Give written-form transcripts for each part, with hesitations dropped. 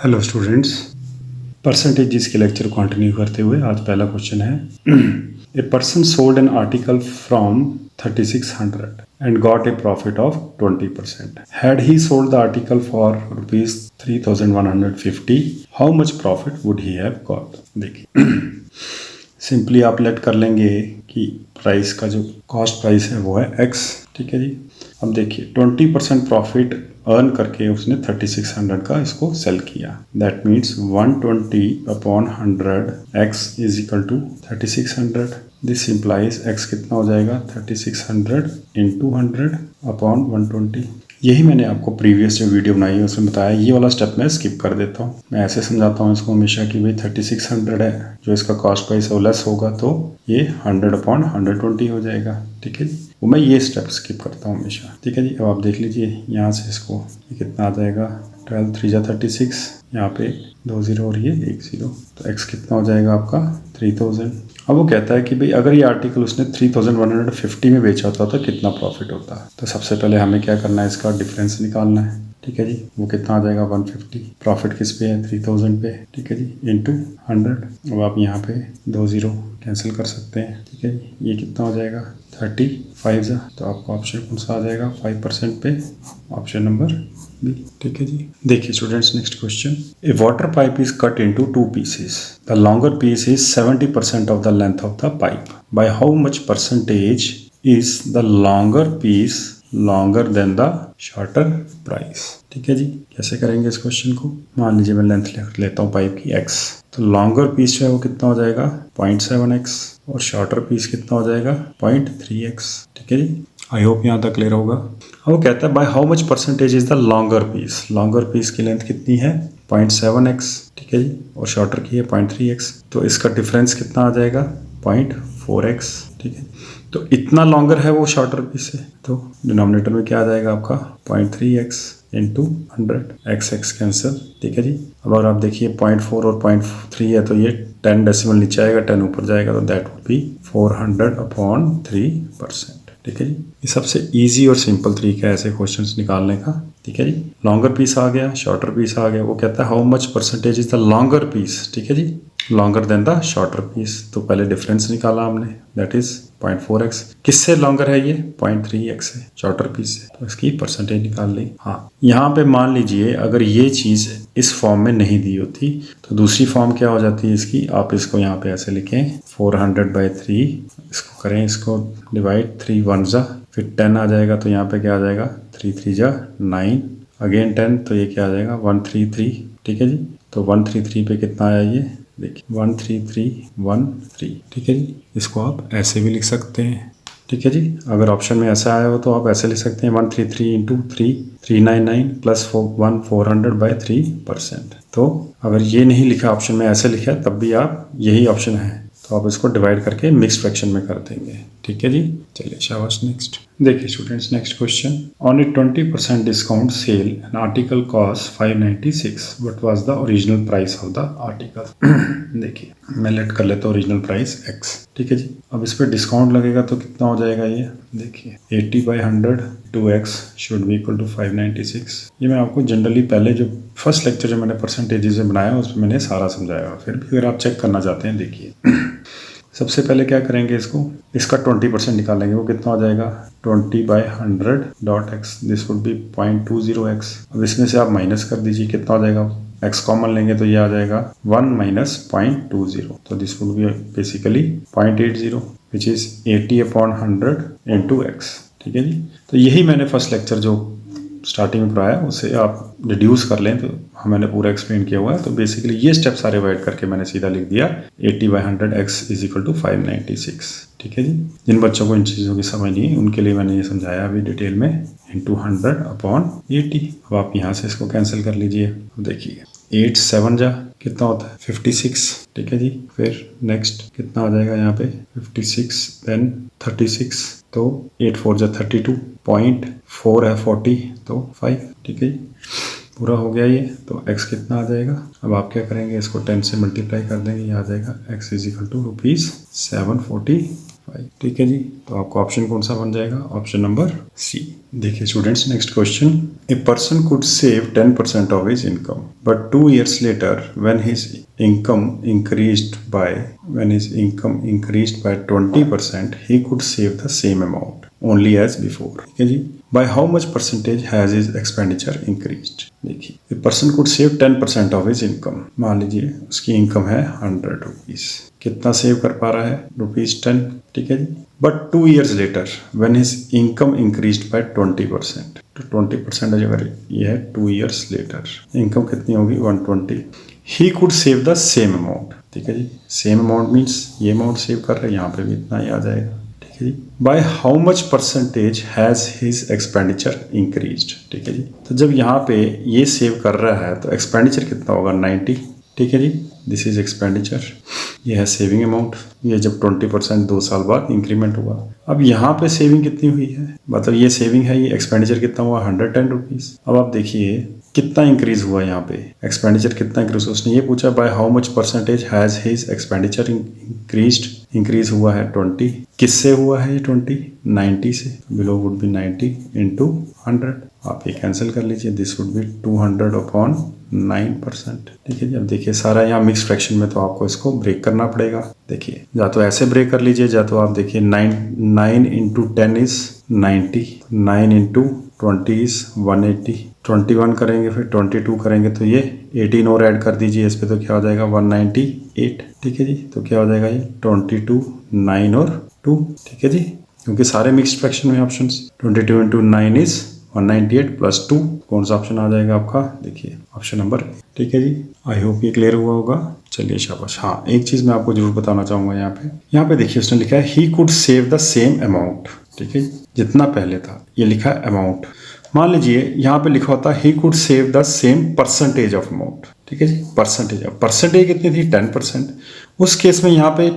Hello students, percentages के lecture continue करते हुए आज पहला क्वेश्चन है a person sold an article from 3600 and got a profit of 20%. Had he sold the article for ₹3150, how much profit would he have got. देखिए simply आप late कर लेंगे कि प्राइस का जो कॉस्ट प्राइस है वो है x. ठीक है जी. अब देखिए 20% प्रॉफिट अर्न करके उसने 3600 का इसको सेल किया. That means 120/100 x is equal to 3600. This implies x कितना हो जाएगा 3600 इंटू 100/120. यही मैंने आपको प्रीवियस जो वीडियो बनाई है उसमें बताया. ये वाला स्टेप मैं स्किप कर देता हूँ. मैं ऐसे समझाता हूँ इसको हमेशा कि भाई 3600 है, जो इसका कॉस्ट प्राइस है वो लेस होगा तो ये 100/120 हो जाएगा. ठीक है जी. वो मैं ये स्टेप स्किप करता हूँ हमेशा. ठीक है जी. अब आप देख लीजिए यहाँ से इसको ये कितना आ जाएगा 12 3 जा 36, यहाँ पे 2 0 और ये 1 0, तो x कितना हो जाएगा आपका 3000. अब वो कहता है कि भाई अगर ये आर्टिकल उसने 3150 में बेचा होता तो कितना प्रॉफिट होता. तो सबसे पहले हमें क्या करना है, इसका डिफरेंस निकालना है. ठीक है जी. वो कितना आ जाएगा 150. प्रॉफिट किस पे है 3000 पे. ठीक है जी. इंटू 100. अब आप यहाँ पे 2 0 कैंसिल कर सकते हैं. ठीक है जी. ये कितना हो जाएगा 35 जा. तो आपका ऑप्शन कौन सा आ जाएगा 5% पे, ऑप्शन नंबर बी. ठीक है जी. देखिए students, next question. A water pipe is cut into 2 pieces. The longer piece is 70% of the length of the pipe. By how much percentage is the longer piece longer than the shorter price. ठीक है जी. कैसे करेंगे इस question को. मान लीजिए मैं length लेता हूँ पाइप की x. तो लॉन्गर पीस जो है वो कितना हो जाएगा 0.7x और शॉर्टर पीस कितना हो जाएगा 0.3x. ठीक है जी. आई होप यहाँ तक क्लियर होगा. वो कहता है by how much percentage is the longer piece. Longer piece की लेंथ कितनी है 0.7x. ठीक है जी. और शॉर्टर की है 0.3x. तो इसका डिफरेंस कितना आ जाएगा 0.4x. ठीक है. तो इतना लॉन्गर है वो शॉर्टर पीस से, तो डिनोमिनेटर में क्या आ जाएगा आपका 0.3x इंटू 100. x cancel. ठीक है जी. अब अगर आप देखिए 0.4 और 0.3 है तो ये 10 डेसिमल नीचे आएगा, 10 ऊपर जाएगा, तो दैट वुड बी 400/3%. ठीक है जी. ये सबसे इजी और सिंपल तरीका है ऐसे क्वेश्चंस निकालने का. ठीक है जी. लॉन्गर पीस आ गया, शॉर्टर पीस आ गया. वो कहता है how much percentage is the longer piece. ठीक है जी. Longer than the shorter piece. तो पहले डिफरेंस निकाला हमने, दैट इज 0.4x. किससे लॉन्गर है ये 0.3x है, शॉर्टर पीस से. तो इसकी परसेंटेज निकाल ली. हाँ, यहाँ पे मान लीजिए अगर ये चीज़ इस फॉर्म में नहीं दी होती तो दूसरी फॉर्म क्या हो जाती है इसकी. आप इसको यहाँ पे ऐसे लिखें 400/3. इसको करें, इसको डिवाइड 3 1 जा, फिर 10 आ जाएगा. तो यहाँ पे क्या आ जाएगा 3 3 जा 9, अगेन 10, तो ये क्या आ जाएगा 133. ठीक है जी. तो 133 पे कितना आया ये देखिए 13313. ठीक है जी. इसको आप ऐसे भी लिख सकते हैं. ठीक है जी. अगर ऑप्शन में ऐसा आया हो तो आप ऐसे लिख सकते हैं 133 इंटू 3 399 प्लस 1 400/3%. तो अगर ये नहीं लिखा ऑप्शन में, ऐसे लिखा है, तब भी आप यही ऑप्शन है तो आप इसको डिवाइड करके मिक्स फ्रैक्शन में कर देंगे. ठीक है जी. चलिए शाबाश. नेक्स्ट देखिए students, next question. On A 20% discount sale an article cost 596. What was the original price of the article. देखिए मैं लेट कर लेता हूँ ओरिजिनल प्राइस x. ठीक है जी. अब इस पर डिस्काउंट लगेगा तो कितना हो जाएगा ये देखिए 80/100 2x should be equal to 596. ये मैं आपको जनरली पहले जो फर्स्ट लेक्चर जो मैंने परसेंटेजेस में बनाया उसमें मैंने सारा समझाया. फिर भी अगर आप चेक करना चाहते हैं देखिए सबसे पहले क्या करेंगे, इसका 20% निकालेंगे. वो कितना हो जाएगा 20/100 .x. This would B 0.20x. अब इसमें से आप माइनस कर दीजिए, कितना हो जाएगा x कॉमन लेंगे तो ये आ जाएगा 1 माइनस 0.20. तो this would B basically 0.80 which is 80/100 into x. ठीक है जी. तो यही मैंने फर्स्ट लेक्चर जो स्टार्टिंग में पढ़ाया उसे आप रिड्यूस कर लें तो मैंने पूरा एक्सप्लेन किया हुआ है. तो बेसिकली ये स्टेप सारे अवॉइड करके मैंने सीधा लिख दिया 80/100 x इज इक्वल टू 596. ठीक है जी. जिन बच्चों को इन चीज़ों की समझ नहीं है उनके लिए मैंने ये समझाया अभी डिटेल में इंटू 100/80. अब आप यहाँ से इसको कैंसिल कर लीजिए. देखिए 8 7 जा कितना होता है 56. ठीक है जी. फिर नेक्स्ट कितना आ जाएगा यहाँ पे 56 देन 36. तो 8 4 जा 32. 0.4 है 40 तो 5. ठीक है जी. पूरा हो गया ये. तो x कितना आ जाएगा. अब आप क्या करेंगे, इसको 10 से मल्टीप्लाई कर देंगे, ये आ जाएगा x इज इक्वल टू ₹745. 5। ठीक है जी, तो आपका ऑप्शन कौन सा बन जाएगा? Option number C. देखिए students, next question. A person could save 10% of his income but 2 years later when his income increased by 20% he could save the same amount only as before। ठीक है जी, by how much percentage has his expenditure increased। देखिए, a person could save 10% of his income। मान लीजिए उसकी income है 100 rupees, कितना save कर पा रहा है? ₹10। ठीक है जी, but 2 years later when his income increased by 20%, तो 20% अगर ये है 2 years लेटर, इनकम कितनी होगी? 120। He could save the same amount. ठीक है जी, सेम अमाउंट मीन्स ये अमाउंट सेव कर रहे हैं, यहाँ पे भी इतना ही आ जाएगा। ठीक है जी, by how much percentage has his expenditure increased. ठीक है जी, तो जब यहाँ पे ये सेव कर रहा है तो एक्सपेंडिचर कितना होगा? 90। ठीक है जी, दिस इज एक्सपेंडिचर, ये है सेविंग अमाउंट। ये जब 20% 2 साल बाद इंक्रीमेंट हुआ, अब यहाँ पे सेविंग कितनी हुई है? मतलब ये सेविंग है, ये एक्सपेंडिचर कितना हुआ? 110 रुपीज। अब आप देखिए कितना इंक्रीज हुआ यहाँ पे, एक्सपेंडिचर कितना इंक्रीज हुआ? उसने ये पूछा bye how much percentage has his expenditure increase हुआ है 20। किससे हुआ है ये 20? 90 से। Below would be 90 into 100। आप ये कैंसिल कर लीजिए, दिस वुड बी 200 अपॉन 9%। ठीक है जी, अब देखिए सारा यहाँ मिक्स फ्रैक्शन में, तो आपको इसको ब्रेक करना पड़ेगा। देखिए, या तो ऐसे ब्रेक कर लीजिए, या तो आप देखिए 9 इंटू 10 इज 90, 9 इंटू 20 इज 180, 21 करेंगे फिर 22 करेंगे तो ये 18 और ऐड कर दीजिए इस पे, तो क्या हो जाएगा? 198। ठीक है जी, तो क्या हो जाएगा? ये 22, 9 और 2। ठीक है जी, क्योंकि सारे मिक्स्ड फ्रैक्शन में ऑप्शंस, 22 इंटू 9 इज 198 प्लस 2। कौन सा ऑप्शन आ जाएगा आपका? देखिए ऑप्शन नंबर। ठीक है जी, आई होप ये क्लियर हुआ होगा। चलिए शाबाश। हाँ, एक चीज मैं आपको जरूर बताना चाहूंगा यहाँ पे देखिए उसने लिखा है he could save the same amount. ठीक है, जितना पहले था, ये लिखा है अमाउंट। मान लीजिए यहाँ पे लिखा होता he could save the same percentage of amount. ठीक है जी, परसेंटेज कितनी थी? 10%। उस केस में यहाँ पे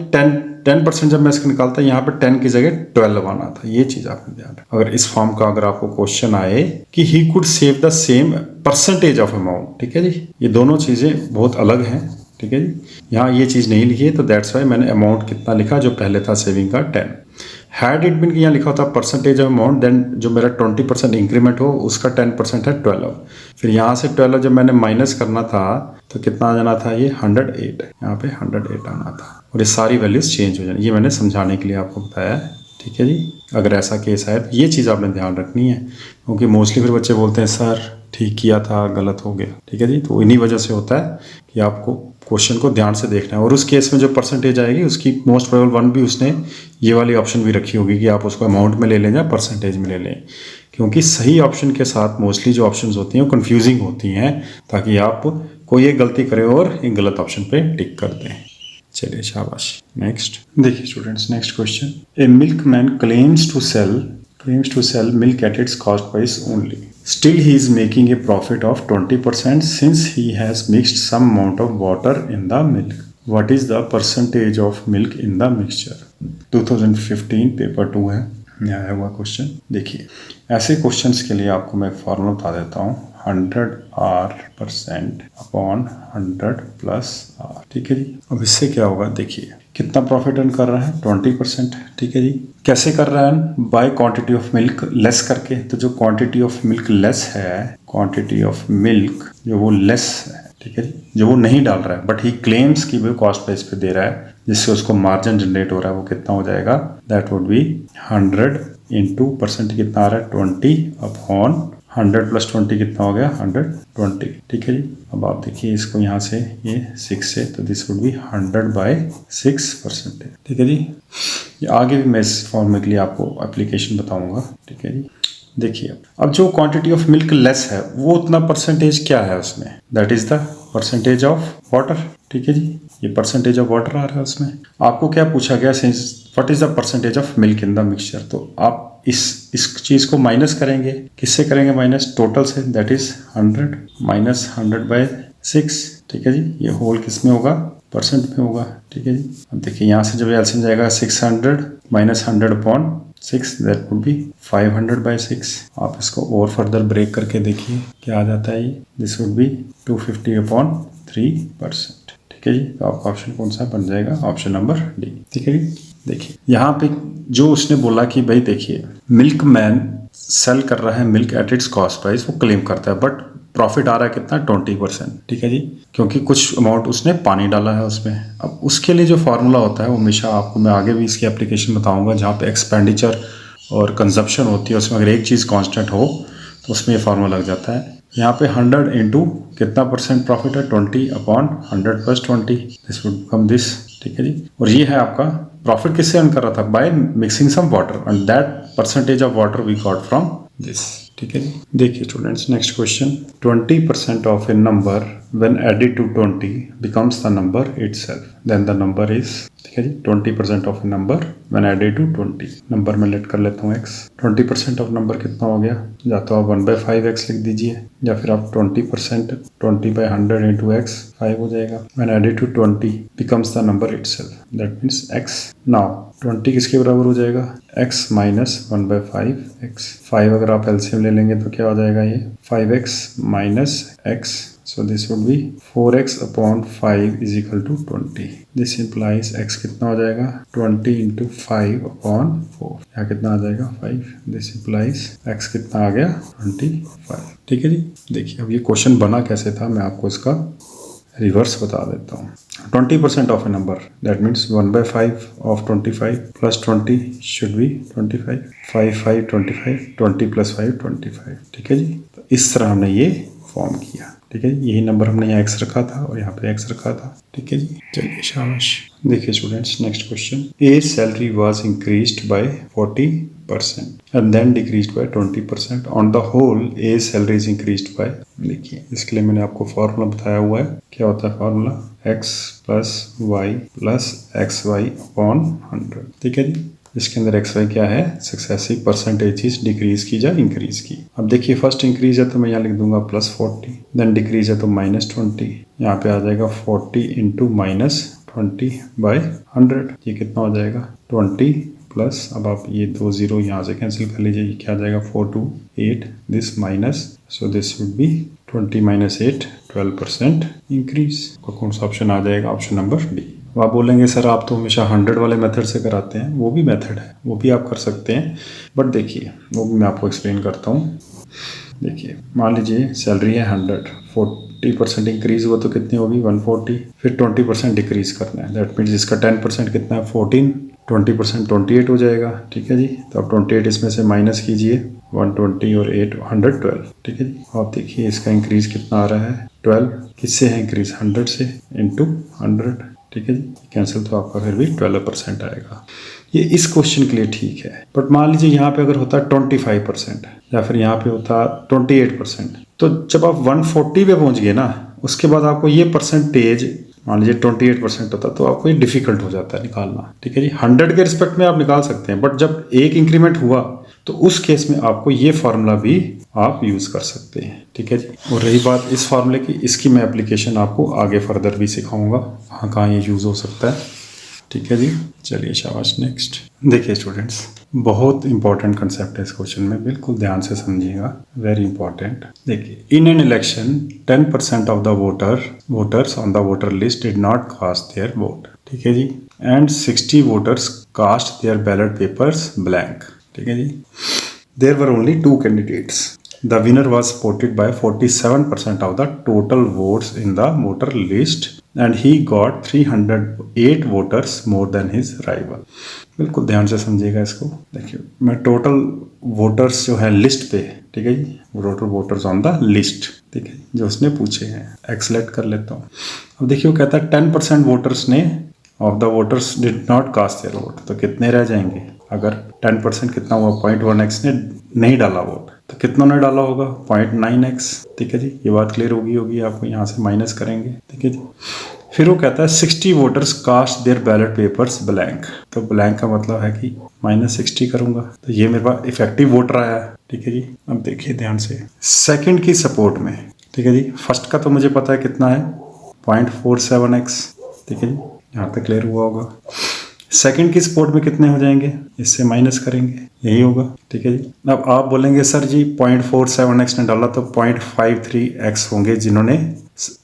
10% जब मैं इसको निकालता, यहाँ पे 10 की जगह 12 आना था। ये चीज आपने ध्यान रखना। अगर इस फॉर्म का अगर आपको क्वेश्चन आए कि he could save the same percentage of amount, ठीक है जी, ये दोनों चीजें बहुत अलग हैं। ठीक है जी, यहाँ ये चीज नहीं लिखी है, तो दैट्स वाई मैंने अमाउंट कितना लिखा जो पहले था सेविंग का 10। हैड इट बीन, यहाँ लिखा होता परसेंटेज ऑफ अमाउंट, देन जो मेरा 20% इंक्रीमेंट हो उसका 10% है 12। फिर यहाँ से 12 जब मैंने माइनस करना था तो कितना आ जाना था? ये 108, यहाँ पे 108 आना था, और ये सारी वैल्यूज चेंज हो जानी। ये मैंने समझाने के लिए आपको बताया है। ठीक है जी, अगर ऐसा केस है तो ये चीज़ आपने ध्यान रखनी है, क्योंकि मोस्टली फिर बच्चे बोलते हैं सर ठीक किया था, गलत हो गया। ठीक है जी, तो इन्हीं वजह से होता है कि आपको क्वेश्चन को ध्यान से देखना है। और उस केस में जो परसेंटेज आएगी उसकी मोस्ट प्रोबेबल 1 भी उसने ये वाली ऑप्शन भी रखी होगी कि आप उसको अमाउंट में ले लें या परसेंटेज में ले लें, क्योंकि सही ऑप्शन के साथ मोस्टली जो ऑप्शंस होती हैं वो कंफ्यूजिंग होती हैं, ताकि आप कोई एक गलती करें और एक गलत ऑप्शन पे टिक कर दें। चलिए शाबाश। नेक्स्ट देखिए students, next question. A milkman claims to sell milk at its cost price only, still he is making a profit of 20% since he has mixed some amount of water in the milk. What is the percentage of milk in the mixture? 2015 paper 2 है, यहाँ आया हुआ question. देखिए ऐसे questions के लिए आपको मैं एक फॉर्मूला बता देता हूँ, 100% अपॉन 100 प्लस आर। ठीक है जी, अब इससे क्या होगा? देखिए कितना प्रॉफिट अर्न कर रहा है? 20%। ठीक है जी, कैसे कर रहा है? By quantity of milk less करके। तो जो क्वांटिटी ऑफ मिल्क लेस है, क्वांटिटी ऑफ मिल्क जो वो लेस है, ठीक है जी, जो वो नहीं डाल रहा है, बट ही क्लेम्स कि वो कॉस्ट प्राइस पे दे रहा है, जिससे उसको मार्जिन जनरेट हो रहा है, वो कितना हो जाएगा? That would B 100 into percent कितना आ रहा है? 20 अपॉन 100 प्लस 20 कितना हो गया? 120। ठीक है जी, अब आप देखिए इसको यहाँ से ये 6 से, तो दिस वुड बी 100/6%। ठीक है जी, ये आगे भी मैं इस फॉर्मूले के लिए आपको एप्लीकेशन बताऊंगा। ठीक है जी, देखिए अब जो क्वांटिटी ऑफ मिल्क लेस है वो उतना परसेंटेज क्या है उसमें? That is the percentage of water. ठीक है जी, ये परसेंटेज ऑफ वाटर आ रहा है उसमें। आपको क्या पूछा गया? What is the percentage of milk in the mixture. तो आप इस चीज को माइनस करेंगे, किससे करेंगे माइनस? टोटल से, दैट इज 100 माइनस 100/6। ठीक है जी, ये होल किस में होगा? परसेंट में होगा। ठीक है जी, अब देखिए यहाँ से जब एलसीएम जाएगा 600 माइनस 100/6, दैट वुड बी 500/6। आप इसको और फर्दर ब्रेक करके देखिए क्या आ जाता है। ये दिस वुड बी 250/3%। ठीक है जी, तो आपका ऑप्शन कौन सा बन जाएगा? Option number D. ठीक है जी, देखिए यहाँ पे जो उसने बोला कि भाई देखिए मिल्क मैन सेल कर रहा है milk at its cost price, वो क्लेम करता है, बट प्रॉफिट आ रहा है कितना 20%, ठीक है जी, क्योंकि कुछ अमाउंट उसने पानी डाला है उसमें। अब उसके लिए जो फार्मूला होता है वो हमेशा आपको मैं आगे भी इसकी एप्लीकेशन बताऊंगा, जहाँ पे एक्सपेंडिचर और कंजप्शन होती है उसमें अगर एक चीज़ कांस्टेंट हो तो उसमें ये फार्मूला लग जाता है। यहाँ पे 100 इंटू कितना परसेंट प्रॉफिट है 20/100 + 20, दिस वुड बिकम दिस, ठीक है जी। और ये है आपका प्रॉफिट किससे अर्न कर रहा था, by mixing some water and that percentage of water we got from this, ठीक है जी। देखिए students next question, 20% of a number when added to 20 becomes the number itself, then the number is, ठीक है जी। 20% of a number when added to 20, number में let कर लेता हूँ x, 20% ऑफ नंबर कितना हो गया, या तो आप 1/5x लिख दीजिए, या फिर आप 20% 20/100 इंटू x 5 हो जाएगा। When added to 20 becomes the number itself, that means x। Now 20 किसके बराबर हो जाएगा, x माइनस 1/5x, 5 अगर आप एलसीएम ले लेंगे तो क्या हो जाएगा, ये 5x minus x, so this would be 4x/5 is equal to 20. This implies x कितना हो जाएगा 20 into 5/4, यहाँ कितना आ जाएगा 5. This implies x कितना आ गया 25, ठीक है जी। देखिए अब ये क्वेश्चन बना कैसे था, मैं आपको इसका रिवर्स बता देता हूँ। 20% of a number, that means 1/5 of 25 plus 20 should be 25, 5 5 25, 20 + 5 25, ठीक है जी। तो इस तरह हमने ये फॉर्म किया, ठीक है। यही नंबर हमने यहाँ x रखा था और यहाँ पे x रखा था, ठीक है जी। चलिए शाबाश। देखिए students next question, a salary was increased by 40% and then decreased by 20%, on the whole a salary is increased by, देखिए इसके लिए मैंने आपको फॉर्मूला बताया हुआ है, क्या होता है फॉर्मूला, x + y + xy/100, ठीक है जी। इसके अंदर एक्स वाई क्या है, सक्सेसिव परसेंटेज डिक्रीज की या इंक्रीज की। अब देखिए फर्स्ट इंक्रीज है तो मैं यहाँ लिख दूंगा +40, देन डिक्रीज है तो -20, यहाँ पे आ जाएगा 40 इंटू -20/100, ये कितना हो जाएगा 20 प्लस, अब आप ये 2 0 यहाँ से कैंसिल कर लीजिए, ये क्या आ जाएगा 4 2 8, this minus, so this would B 20 - 8 12% increase. कौन सा ऑप्शन आ जाएगा, ऑप्शन नंबर बी। आप बोलेंगे सर आप तो हमेशा 100 वाले मेथड से कराते हैं, वो भी मेथड है, वो भी आप कर सकते हैं, बट देखिए वो भी मैं आपको एक्सप्लेन करता हूँ। देखिए मान लीजिए सैलरी है 100, 40% इंक्रीज हुआ तो कितनी होगी 140, फिर 20% डिक्रीज करना है, दैट मीन्स इसका 10% कितना है 14, 20% 28 हो जाएगा, ठीक है जी। तो आप 28 इसमें से माइनस कीजिए, 120 और 8 112, ठीक है जी। आप देखिए इसका इंक्रीज कितना आ रहा है 12, किससे है इंक्रीज 100 से इंटू 100, ठीक है जी। कैंसिल तो आपका फिर भी 12% आएगा। ये इस क्वेश्चन के लिए ठीक है, बट मान लीजिए यहाँ पे अगर होता 25% या फिर यहाँ पे होता 28%, तो जब आप 140 पे पहुंच गए ना, उसके बाद आपको ये परसेंटेज मान लीजिए 28% होता तो आपको ये डिफिकल्ट हो जाता है निकालना, ठीक है जी। 100 के रिस्पेक्ट में आप निकाल सकते हैं, बट जब एक इंक्रीमेंट हुआ तो उस केस में आपको ये फार्मूला भी आप यूज कर सकते हैं, ठीक है जी। और रही बात इस फार्मूले की, इसकी मैं एप्लीकेशन आपको आगे फर्दर भी सिखाऊंगा, कहाँ ये यूज हो सकता है, ठीक है जी। चलिए शाबाश नेक्स्ट। देखिए स्टूडेंट्स बहुत इंपॉर्टेंट कंसेप्ट है इस क्वेश्चन में, बिल्कुल ध्यान से समझिएगा, वेरी इंपॉर्टेंट। देखिए in an election 10% of the voters on the voter list did not cast their vote, ठीक है जी, and 60 voters cast their ballot papers blank, ठीक है जी। There were only 2 candidates, the winner was supported by 47% of the total votes in the voter list and he got 308 voters more than his rival। बिल्कुल ध्यान से समझिएगा इसको। देखिए मैं टोटल वोटर्स जो है लिस्ट पे, ठीक है जी, total voters on the list, ठीक है, जो उसने पूछे हैं, एक्सलेक्ट कर लेता हूँ। अब देखिए वो कहता है 10% वोटर्स ने of the voters did not cast their vote, तो कितने रह जाएंगे, अगर 10% कितना हुआ 0.1x ने नहीं डाला वोट, तो कितना ने डाला होगा 0.9x, ठीक है जी। ये बात क्लियर होगी आपको, यहाँ से माइनस करेंगे, ठीक है जी। फिर वो कहता है 60 voters cast their ballot papers blank, तो ब्लैंक का मतलब है कि -60 करूंगा, तो ये मेरे पास इफेक्टिव वोटर आया है, ठीक है जी। अब देखिए ध्यान से सेकंड की सपोर्ट में, ठीक है जी। फर्स्ट का तो मुझे पता है कितना है 0.47x, ठीक है जी, यहाँ तक क्लियर हुआ होगा। सेकंड की सपोर्ट में कितने हो जाएंगे, इससे माइनस करेंगे, यही होगा, ठीक है जी। अब आप बोलेंगे सर जी 0.47x ने डाला तो 0.53x होंगे जिन्होंने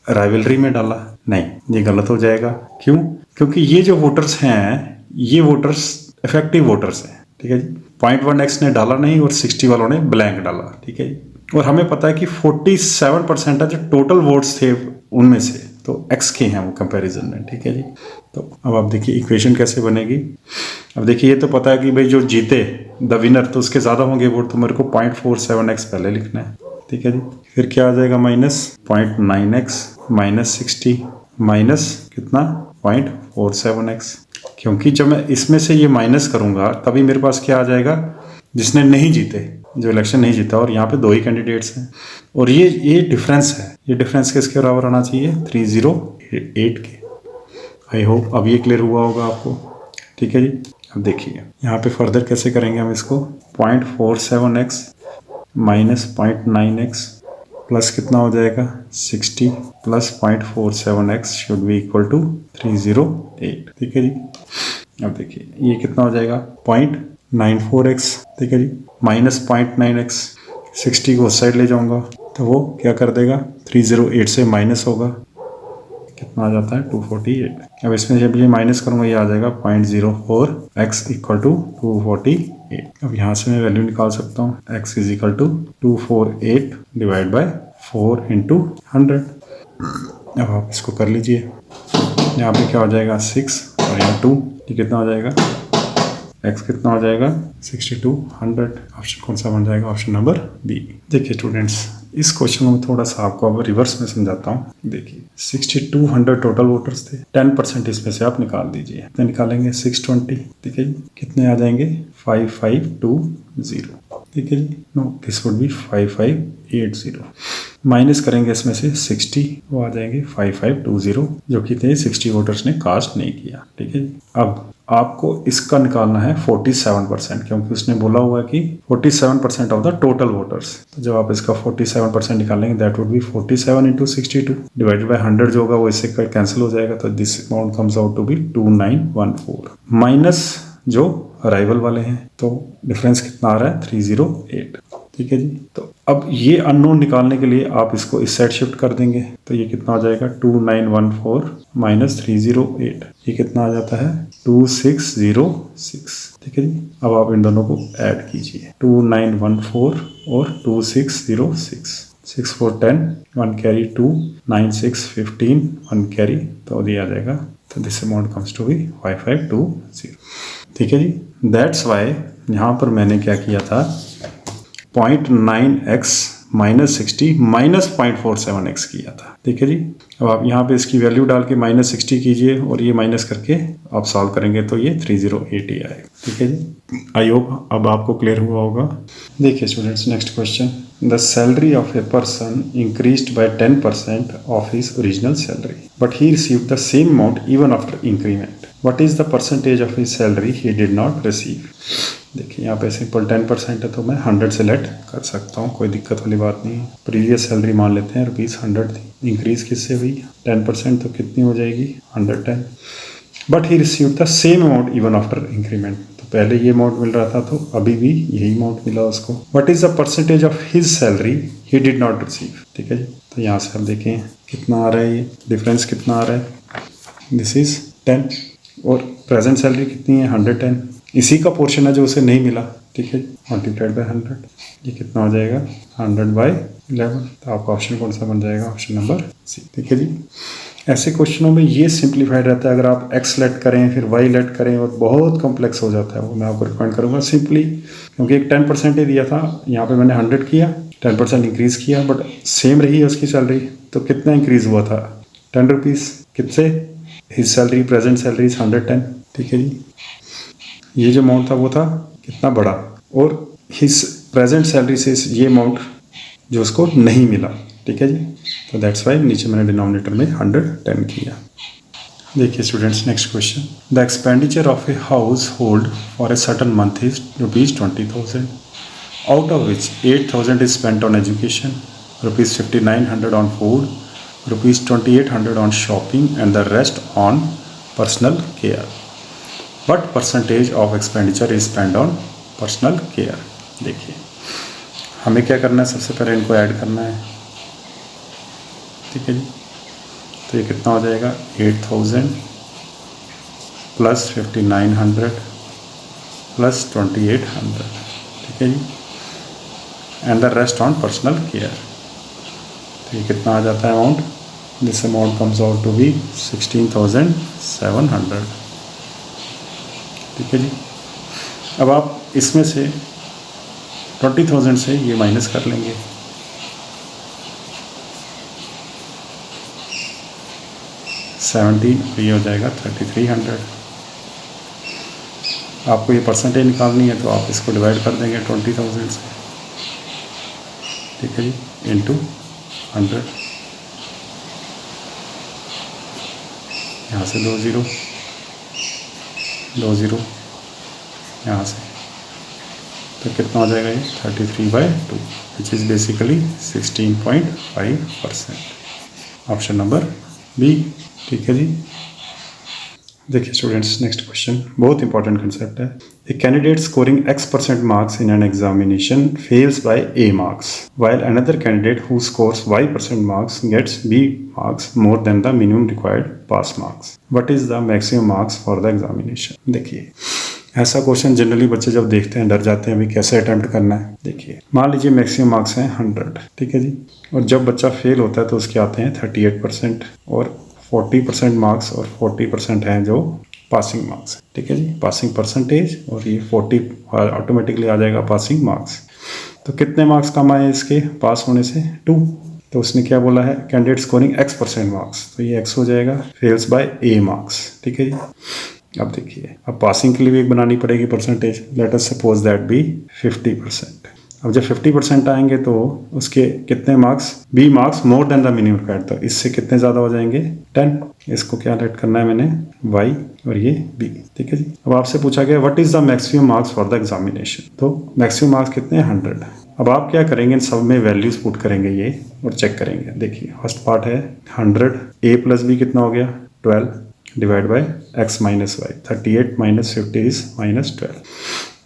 राइवलरी में डाला, नहीं ये गलत हो जाएगा। क्यों? क्योंकि ये जो वोटर्स हैं ये वोटर्स इफेक्टिव वोटर्स हैं, ठीक है जी। 0.1x ने डाला नहीं और 60 वालों ने ब्लैंक डाला, ठीक है जी। और हमें पता है कि 47% जो टोटल वोट्स थे उनमें से तो x के हैं वो कंपैरिजन में, ठीक है जी। तो अब आप देखिए इक्वेशन कैसे बनेगी। अब देखिए ये तो पता है कि भाई जो जीते द विनर तो उसके ज़्यादा होंगे वोट, तो मेरे को 0.47x पहले लिखना है, ठीक है जी। फिर क्या आ जाएगा माइनस 0.9x माइनस 60 माइनस कितना 0.47x, क्योंकि जब मैं इसमें से ये माइनस करूंगा तभी मेरे पास क्या आ जाएगा, जिसने नहीं जीते, जो इलेक्शन नहीं जीता, और यहाँ पे 2 ही कैंडिडेट्स हैं और ये डिफरेंस है, ये डिफरेंस किसके बराबर आना चाहिए 308 के। आई होप अब ये क्लियर हुआ होगा आपको, ठीक है जी। अब देखिए यहाँ पे फर्दर कैसे करेंगे हम इसको, 0.47x माइनस 0.9x प्लस कितना हो जाएगा 60 plus 0.47x should be equal to 308, ठीक है जी। अब देखिए ये कितना हो जाएगा 0.94x, ठीक है जी, माइनस 0.9x, 60 को उस साइड ले जाऊंगा तो वो क्या कर देगा 308 से माइनस होगा, कितना आ जाता है 248। अब इसमें जब ये माइनस करूंगा ये आ जाएगा 0.04x इक्वल टू 248। अब यहाँ से मैं वैल्यू निकाल सकता हूँ x is equal to 248 divide by 4 into 100। अब आप इसको कर लीजिए, यहाँ पे क्या हो जाएगा 6 और यहाँ 2, ये कितना हो जाएगा x कितना हो जाएगा 6200। ऑप्शन कौन सा बन जाएगा, ऑप्शन नंबर बी। देखिए स्टूडेंट्स इस क्वेश्चन में थोड़ा सा आपको अब रिवर्स में समझाता हूँ। देखिए 6200 टोटल वोटर्स थे, 10% इसमें से आप निकाल दीजिए, कितने निकालेंगे 620, ठीक है जी। कितने आ जाएंगे 5520, ठीक है जी। No this would be 5580, minus करेंगे इसमें से 60, वो आ जाएंगे 5520 जो कि थे 60 वोटर्स ने कास्ट नहीं किया, ठीक है जी। अब आपको इसका निकालना है 47%, क्योंकि उसने बोला हुआ है कि 47% ऑफ द टोटल वोटर्स। तो जब आप इसका 47% निकालेंगे that would be 47 into 62 divided by 100 जो होगा वो इससे कैंसिल हो जाएगा, तो this amount comes out to be 2914 minus जो अराइवल वाले हैं, तो डिफरेंस कितना आ रहा है 308, ठीक है जी। तो अब ये अननोन निकालने के लिए आप इसको इस साइड शिफ्ट कर देंगे, तो ये कितना आ जाएगा 2914 माइनस 308, ये कितना आ जाता है 2606, ठीक है जी। अब आप इन दोनों को ऐड कीजिए 2914 और 2606, 6 4 10, 1 कैरी 2, 9 6 15, 1 कैरी, तो ये आ जाएगा, तो this amount comes to be 5520, ठीक है जी। दैट्स वाई यहाँ पर मैंने क्या किया था 0.9x माइनस 60 माइनस 0.47x किया था, ठीक है जी। अब आप यहाँ पे इसकी वैल्यू डाल के माइनस 60 कीजिए और ये माइनस करके आप सॉल्व करेंगे तो ये 308 आएगा, ठीक है जी। आई होप अब आपको क्लियर हुआ होगा। देखिए students next question, the salary of a person increased by 10% of his original salary but he received the same amount even after increment, what is the percentage of his salary he did not receive. देखिए यहाँ पे simple 10% है तो मैं 100 select कर सकता हूँ, कोई दिक्कत वाली बात नहीं है। प्रीवियस सैलरी मान लेते हैं ₹100 थी, इंक्रीज किससे हुई 10%, तो कितनी हो जाएगी 110। But he received the same amount even after increment, तो पहले ये अमाउंट मिल रहा था तो अभी भी यही अमाउंट मिला उसको। What is the percentage of his salary he did not receive, ठीक है जी। तो यहाँ से हम देखें कितना आ रहा है, ये डिफरेंस कितना आ रहा है, दिस इज 10 और प्रेजेंट सैलरी कितनी है 110, इसी का पोर्शन है जो उसे नहीं मिला, ठीक है, मल्टीप्लाइड बाय 100, ये कितना हो जाएगा 100/11। तो आपका ऑप्शन कौन सा बन जाएगा, ऑप्शन नंबर सी, ठीक है जी। ऐसे क्वेश्चनों में ये सिंप्लीफाइड रहता है, अगर आप एक्स लेट करें फिर वाई लेट करें और बहुत कॉम्प्लेक्स हो जाता है, वो मैं आपको रिकमेंड करूँगा सिंपली, क्योंकि एक 10% ही दिया था, यहाँ पे मैंने 100 किया, 10% इंक्रीज़ किया, बट सेम रही है उसकी सैलरी, तो कितना इंक्रीज़ हुआ था 10 रुपीज़, कितने हिज सैलरी प्रेजेंट सैलरी 110, ठीक है जी। ये जो अमाउंट था वो था कितना बड़ा, और हिज प्रेजेंट सैलरी से ये अमाउंट जो उसको नहीं मिला, ठीक है जी। तो दैट्स वाई नीचे मैंने डिनोमिनेटर में 110 किया। देखिए students next question, the expenditure of a house hold for a certain month is ₹20,000, out of which 8,000 is spent on education, ₹5,900 on food, ₹2,800 on shopping and the rest on personal care. What percentage of expenditure is spent on personal care। देखिए हमें क्या करना है, सबसे पहले इनको add करना है, ठीक है जी। तो ये कितना हो जाएगा 8,000 प्लस 5900 प्लस 2800, ठीक है जी, and the rest on personal care. तो ये कितना आ जाता है amount? This amount comes out to be 16,700, ठीक है जी। अब आप इसमें से 20,000 से ये माइनस कर लेंगे, ये हो जाएगा 3,300। आपको ये परसेंटेज निकालनी है तो आप इसको डिवाइड कर देंगे 20,000 से, ठीक है जी, इंटू 100। यहाँ से 2 ज़ीरो यहाँ से, तो कितना हो जाएगा ये 33/2, which is basically 16.5%। Option number B, ठीक है जी। देखिए स्टूडेंट्स, नेक्स्ट क्वेश्चन बहुत इंपॉर्टेंट कंसेप्ट है। A candidate scoring x% marks in an examination fails by a marks while another candidate who scores y% marks gets b marks more than the minimum required pass marks. What is the maximum marks for the examination? देखिए ऐसा question generally बच्चे जब देखते हैं डर जाते हैं, अभी कैसे अटेम्प्ट करना है। देखिए मान लीजिए मैक्सिमम मार्क्स हैं 100, ठीक है जी, और जब बच्चा फेल होता है तो उसके आते हैं 38% और 40% मार्क्स और 40% हैं जो पासिंग मार्क्स, ठीक है जी, पासिंग परसेंटेज, और ये 40 ऑटोमेटिकली आ जाएगा पासिंग मार्क्स। तो कितने मार्क्स कम आए इसके पास होने से? 2। तो उसने क्या बोला है? कैंडिडेट स्कोरिंग x% मार्क्स, तो ये x हो जाएगा, फेल्स बाय a मार्क्स, ठीक है जी। अब देखिए, अब पासिंग के लिए भी एक बनानी पड़ेगी percentage. Let us suppose that B 50%। अब जब 50% आएंगे तो उसके कितने marks? B marks more than the minimum required, तो इससे कितने ज़्यादा हो जाएंगे? 10। इसको क्या लेट करना है मैंने? y और ये b, ठीक है जी। अब आपसे पूछा गया what is the maximum marks for the examination, तो मैक्सिमम मार्क्स कितने हैं? 100। अब आप क्या करेंगे? इन सब में वैल्यूज पुट करेंगे ये और चेक करेंगे। देखिए फर्स्ट पार्ट है 100, a प्लस बी कितना हो गया? 12 divide by x minus Y, 38 minus 50 is -12।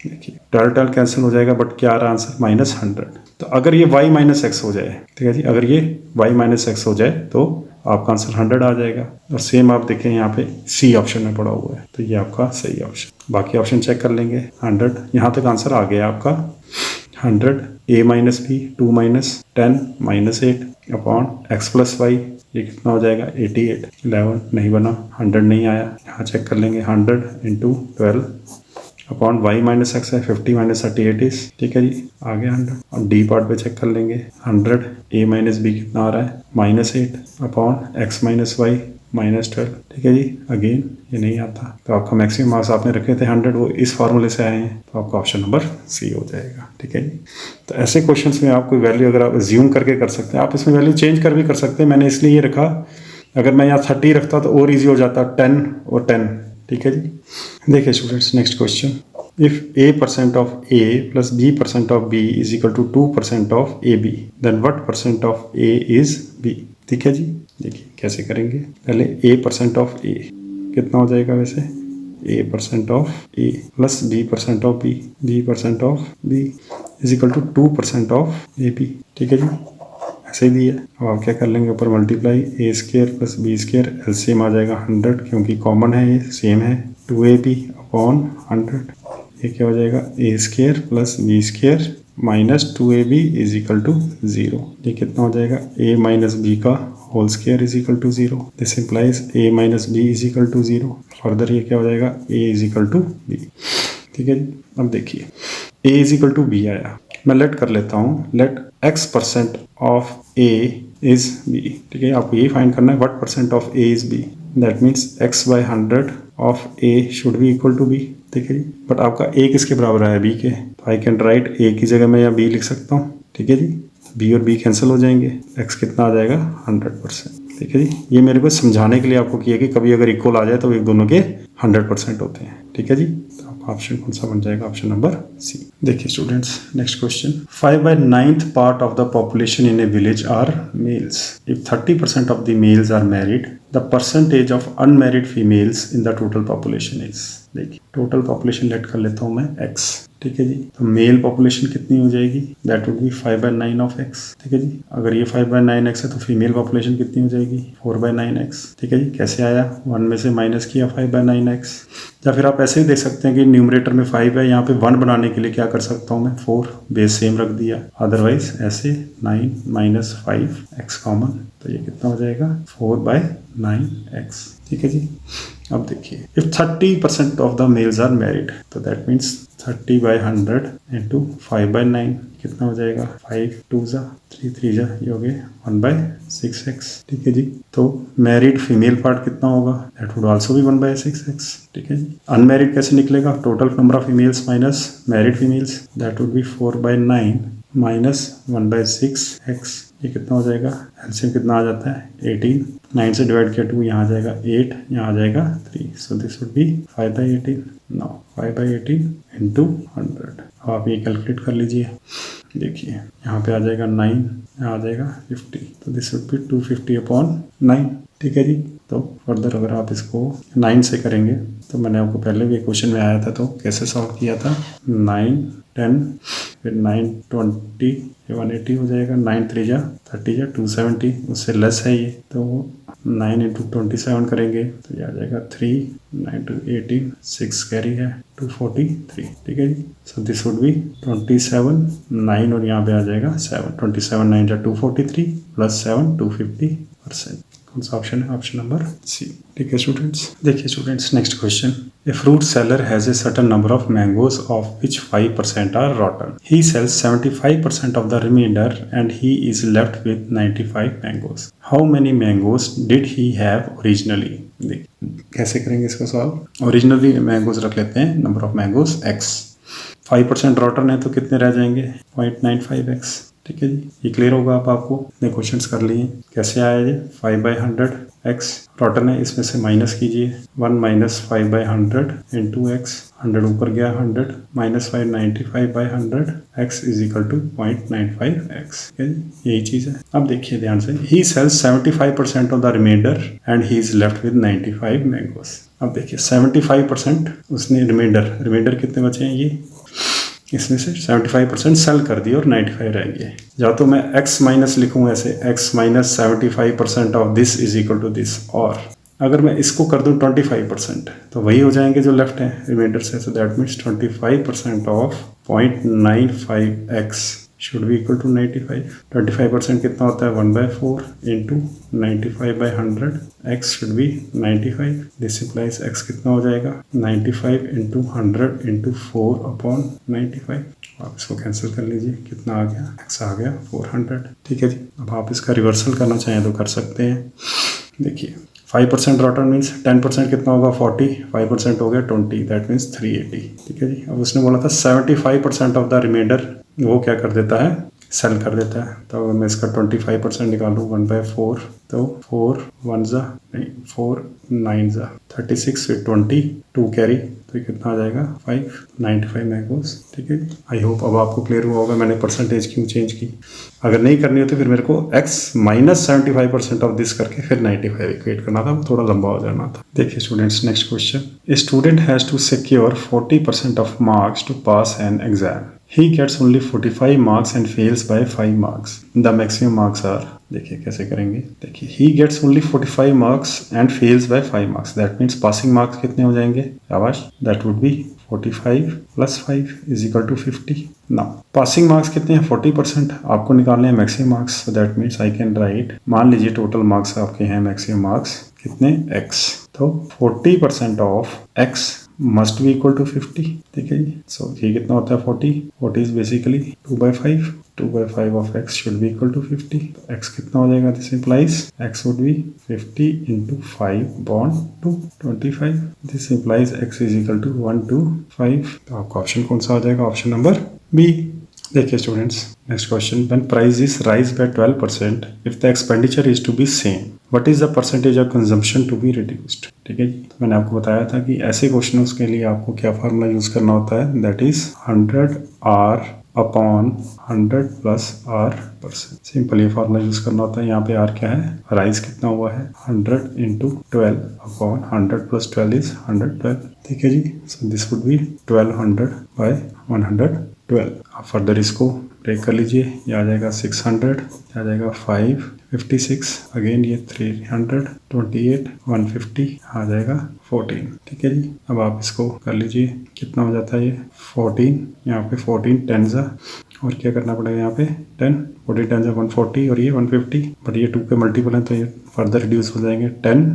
देखिए 12 कैंसिल हो जाएगा, बट क्या आ रहा आंसर? -100। तो अगर ये y माइनस एक्स हो जाए, ठीक है जी, अगर ये y माइनस एक्स हो जाए तो आपका आंसर 100 आ जाएगा। और सेम आप देखें यहाँ पे सी ऑप्शन में पड़ा हुआ है, तो ये आपका सही ऑप्शन। बाकी ऑप्शन चेक कर लेंगे। 100 यहाँ तक आंसर आ गया आपका। 100 a minus B 2 minus 10 minus 8 upon x plus Y, ये कितना हो जाएगा? 88। 11 नहीं बना, 100 नहीं आया। यहाँ चेक कर लेंगे 100 into 12 upon Y minus X है, 50 माइनस 38 इज, ठीक है जी, आ गया 100। अब डी पार्ट पे चेक कर लेंगे 100 ए माइनस बी कितना आ रहा है? -8 अपॉन एक्स माइनस वाई -12, ठीक है जी। अगेन ये नहीं आता, तो आपका मैक्सिमम मार्क्स आपने रखे थे 100, वो इस फार्मूले से आए हैं, तो आपका ऑप्शन नंबर सी हो जाएगा, ठीक है जी। तो ऐसे क्वेश्चंस में आप कोई वैल्यू अगर आप अज्यूम करके कर सकते हैं, आप इसमें वैल्यू चेंज कर भी कर सकते हैं। मैंने इसलिए ये रखा, अगर मैं यहाँ 30 रखता तो और ईजी हो जाता, 10 और 10, ठीक है जी। देखिए students, next question, if a% of a plus b% of b is equal to 2% of ab, then what % of a is b, ठीक है जी। देखिए कैसे करेंगे, पहले a% ऑफ a कितना हो जाएगा वैसे? a% of a plus b% of b, b% of b is equal to 2% of ab, ठीक है जी। ऐसे ही दिया। अब आप क्या कर लेंगे, ऊपर multiply a² plus b², LCM आ जाएगा 100, क्योंकि कॉमन है, ये सेम है, 2ab अपॉन 100। ये क्या हो जाएगा? a² plus b² minus 2ab is equal to 0। ये कितना हो जाएगा? a माइनस बी का whole square is equal to 0। This implies a minus B is equal to 0। Further ये क्या हो जाएगा? a is equal to b, ठीक है जी। अब देखिए a is equal to b आया, मैं लेट कर लेता हूँ, let x% of a is b, ठीक है। आपको ये फाइंड करना है what % of a is b, that means x/100 of a should be equal to b, ठीक है जी। बट आपका a किसके बराबर आया? b के, तो आई कैन राइट a की जगह मैं या b लिख सकता हूँ, ठीक है जी। b और b कैंसिल हो जाएंगे, x कितना आ जाएगा? 100%, ठीक है जी। ये मेरे को समझाने के लिए आपको किया कि कभी अगर इक्वल आ जाए तो एक दोनों के 100% होते हैं, ठीक है जी। तो आपका ऑप्शन कौन सा बन जाएगा? Option number C. देखिए students, next question, 5/9 part of the population in a village are males. If 30% of the males are married, the percentage of unmarried females in the total population is. देखिए total population let कर लेता हूँ मैं x, ठीक है जी। तो mail population कितनी हो जाएगी, that would B 5/9 of x, ठीक है जी। अगर ये 5/9x है तो फीमेल पॉपुलेशन कितनी हो जाएगी 4/9x, ठीक है जी। कैसे आया, 1 में से माइनस किया 5/9x। या फिर आप ऐसे ही देख सकते हैं कि न्यूमरेटर में 5 है, यहाँ पे 1 बनाने के लिए क्या कर सकता हूँ मैं 4 बेस सेम रख दिया, अदरवाइज ऐसे 9 माइनस 5x कॉमन, तो ये कितना हो जाएगा 4/9x, ठीक है जी। अब देखिए if 30% of the males are married, तो दैट मीन्स 30/100 इंटू 5/9 कितना हो जाएगा 5 2 जा 3 3 जा, ये हो गए 1/6x, ठीक है जी। तो मैरिड फीमेल पार्ट कितना होगा, that would also be 1/6x, ठीक है जी। अनमैरिड कैसे निकलेगा, total number of females minus married females, that would B 4/9 minus 1/6x, ये कितना हो जाएगा, एलसीएम कितना आ जाता है 18, 9 से डिवाइड किया 2, यहाँ आ जाएगा 8, यहाँ आ जाएगा 3, सो this would B 5/18। Now 5/18 into 100, अब आप ये कैलकुलेट कर लीजिए, देखिए यहाँ पे आ जाएगा 9, यहाँ आ जाएगा 50, तो दिस वुड बी 250/9, ठीक है जी। तो फर्दर अगर आप इसको 9 से करेंगे, तो मैंने आपको पहले भी क्वेश्चन में आया था तो कैसे सॉल्व किया था, 9 10 फिर 9 20 ये 180 हो जाएगा, 9 3 जा 30 जा 270, उससे लेस है ये, तो 9 इंटू 27 करेंगे तो ये आ जाएगा 3, 9 to 18 6 कैरी है 243, ठीक है जी। सो दिस वुड बी 27 9 और यहाँ पे आ जाएगा 7, 27 9 जा 243 प्लस 7 250%, कौन सा ऑप्शन है, ऑप्शन नंबर सी, ठीक है स्टूडेंट्स। देखिए students next question, a fruit seller has a certain number of mangoes of which 5% are rotten, he sells 75% of the remainder and he is left with 95 mangoes, how many mangoes did he have originally. देखिए कैसे करेंगे इसको solve, originally mangoes रख लेते हैं, number of mangoes x, 5% रॉटन है तो कितने रह जाएंगे 0.95x, ठीक है जी। ये क्लियर होगा आपको, इतने क्वेश्चंस कर लिए, कैसे आया ये 5/100x रॉटन है, इसमें से माइनस कीजिए 1 माइनस 5/100 इंटू x, 100 ऊपर गया 100 minus 5 95/100 x is equal to 0.95x, ठीक है जी, यही चीज़ है। अब देखिए ध्यान से, he sells 75% of the remainder and he is left with 95 mangoes. अब देखिए 75% उसने रिमाइंडर कितने बचे हैं, ये इसमें से 75% सेल कर दिए और 95 रह गए, या तो मैं x माइनस लिखूँ ऐसे x minus 75% of this is equal to this, और अगर मैं इसको कर दूँ 25% तो वही हो जाएंगे जो लेफ्ट है रिमाइंडर से, so that means 25% of 0.95x should be equal to 95, 25% कितना होता है 1/4 into 95/100, x should be 95, this implies x कितना हो जाएगा 95 इंटू 100 इंटू 4/95, आप इसको कैंसिल कर लीजिए, कितना आ गया x आ गया 400, ठीक है जी। अब आप इसका रिवर्सल करना चाहें तो कर सकते हैं, देखिए 5% रॉटन मीन्स 10% कितना होगा 40, 5% हो गया 20, दैट मीन्स 380, ठीक है जी। अब उसने बोला था 75% ऑफ द रिमाइंडर, वो क्या कर देता है सेल कर देता है, तो अगर मैं इसका 25% निकालूँ 1/4, तो 4 1 जा नहीं 4 9 जा 36 फिर 20 2 कैरी, तो ये कितना आ जाएगा 595 मैंगोज, ठीक है। आई होप अब आपको क्लियर हुआ होगा मैंने परसेंटेज क्यों चेंज की, अगर नहीं करनी होती फिर मेरे को x माइनस 75% ऑफ दिस करके फिर 95 इक्वेट करना था, थोड़ा लंबा हो जाना था। देखिए students next question, a student has to secure 40% of marks to pass an exam, he gets only 45 marks and fails by 5 marks, the maximum marks are, देखिए कैसे करेंगे, देखिए he gets only 45 marks and fails by 5 marks, that means passing marks कितने हो जाएंगे आवाज, that would be 45 plus 5 is equal to 50। now passing marks कितने हैं 40%, आपको निकालने हैं maximum marks, so that means I can write, मान लीजिए टोटल मार्क्स आपके हैं maximum marks कितने x, तो 40% of x must be equal to 50, ठीक है जी। सो ये कितना होता है 40 is basically 2/5, 2/5 of x should be equal to 50, तो x कितना हो जाएगा, this implies x would be 50 into 5/2 25, this implies x is equal to 1 to 5, तो आपका ऑप्शन कौन सा हो जाएगा, ऑप्शन नंबर बी। देखिए students next question, when price is rise by 12% if the expenditure is to be same, what is the percentage of consumption to be reduced, ठीक है जी। तो मैंने आपको बताया था कि ऐसे क्वेश्चंस के लिए आपको क्या फार्मूला यूज करना होता है, that is 100 R upon 100 plus R%। Simple ये फार्मूला यूज़ करना होता है। यहाँ पे R क्या है, राइज कितना हुआ है 100 इंटू 12 अपॉन 100 प्लस 12 इज 112। ठीक है जी। So this would be 1200 by 112। आप फर्दर इसको ब्रेक कर लीजिए। ये आ जाएगा 600, आ जाएगा 556, अगेन ये 300, 28, 150 आ जाएगा 14। ठीक है जी। अब आप इसको कर लीजिए, कितना हो जाता है ये 14, यहाँ पे 14 10 और क्या करना पड़ेगा यहाँ पे 10, 14 10 140 और ये 150, बट ये 2 के मल्टीपल हैं तो ये फर्दर रिड्यूस हो जाएंगे। 10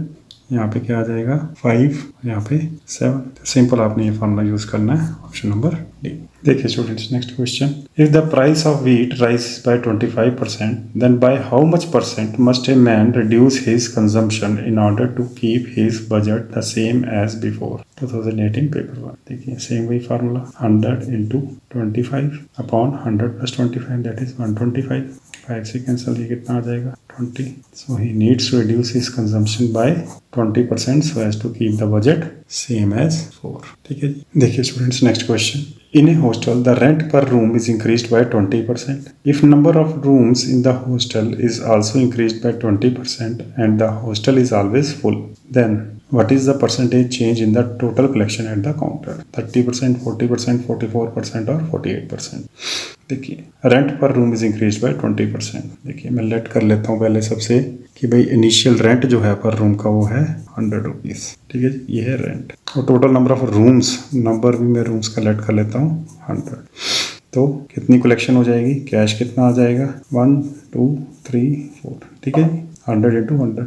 यहाँ पे क्या आ जाएगा 5, यहाँ पे 7। सिंपल आपने ये फॉर्मूला यूज करना है, ऑप्शन नंबर डी। देखिए students, next question, if the price of wheat rises by 25%, then by how much percent must a man reduce his consumption in order to keep his budget the same as before 2018 paper 1। देखिए same वही formula, 100 into 25 upon 100 plus 25 that is 125। 5 से cancel, ये कितना आ जाएगा 20। So he needs to reduce his consumption by 20% so as to keep the budget same as 4। ठीक है जी। देखिए students, next question, in a hostel the rent per room is increased by 20%. If number of rooms in the hostel is also increased by 20% and the hostel is always full, then what is the percentage change in the total collection at the counter? 30%, 40%, 44% or 48%? देखिए rent पर room is increase by 20%। देखिए मैं let कर लेता हूँ पहले सबसे कि भाई इनिशियल रेंट जो है पर रूम का वो है 100 रुपीज़। ठीक है जी, ये है रेंट। और total number of rooms, number भी मैं रूम्स का लेट कर लेता हूँ 100। तो कितनी कलेक्शन हो जाएगी, कैश कितना आ जाएगा 1 2 3 4। ठीक है जी, 100 इंटू 100।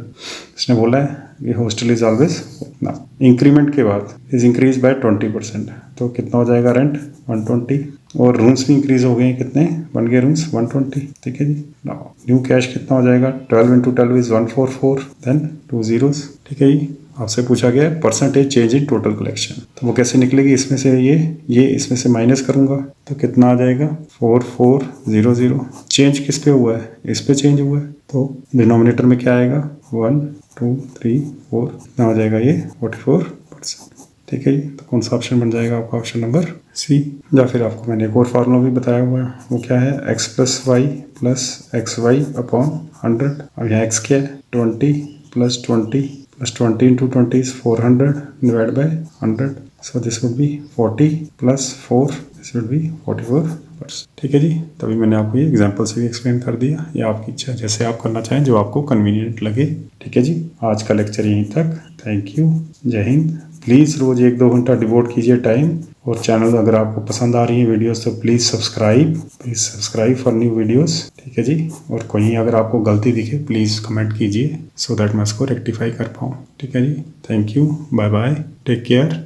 इसने बोला है कि हॉस्टल इज ऑलवेज ना। इंक्रीमेंट के बाद इज इंक्रीज बाय 20%, तो कितना हो जाएगा रेंट 120 और रूम्स भी इंक्रीज हो गए, कितने बन गए रूम्स 120। ठीक है जी। न्यू कैश कितना हो जाएगा 12 इंटू 12 इज 144, देन 2 zeros। ठीक है जी। आपसे पूछा गया percentage change in total collection, तो वो कैसे निकलेगी, इसमें से ये इसमें से माइनस करूंगा तो कितना आ जाएगा 4400। चेंज किस पे हुआ है, इस पे चेंज हुआ है, तो डिनोमिनेटर में क्या आएगा 1 2 3 4, कितना हो जाएगा ये 44%। ठीक है जी। तो कौन सा ऑप्शन बन जाएगा आपका, ऑप्शन नंबर सी। या फिर आपको मैंने एक और फार्मूला भी बताया हुआ है, वो क्या है x plus y plus x y upon 100। अब यहाँ x क्या है 20 plus 20 into 20 is 400 divide by 100। So this would be 40 plus 4, this would be 44%। ठीक है जी। तभी मैंने आपको ये एग्जांपल से भी एक्सप्लेन कर दिया। ये आपकी इच्छा, जैसे आप करना चाहें, जो आपको कन्वीनियंट लगे। ठीक है जी। आज का लेक्चर यहीं तक। थैंक यू, जय हिंद। प्लीज़ रोज़ 1-2 घंटा डिवोट कीजिए टाइम, और चैनल अगर आपको पसंद आ रही है वीडियोस तो please subscribe for new videos. ठीक है जी। और कहीं अगर आपको गलती दिखे प्लीज़ कमेंट कीजिए सो दैट मैं उसको रेक्टिफाई कर पाऊँ। ठीक है जी। Thank you, bye bye, take care.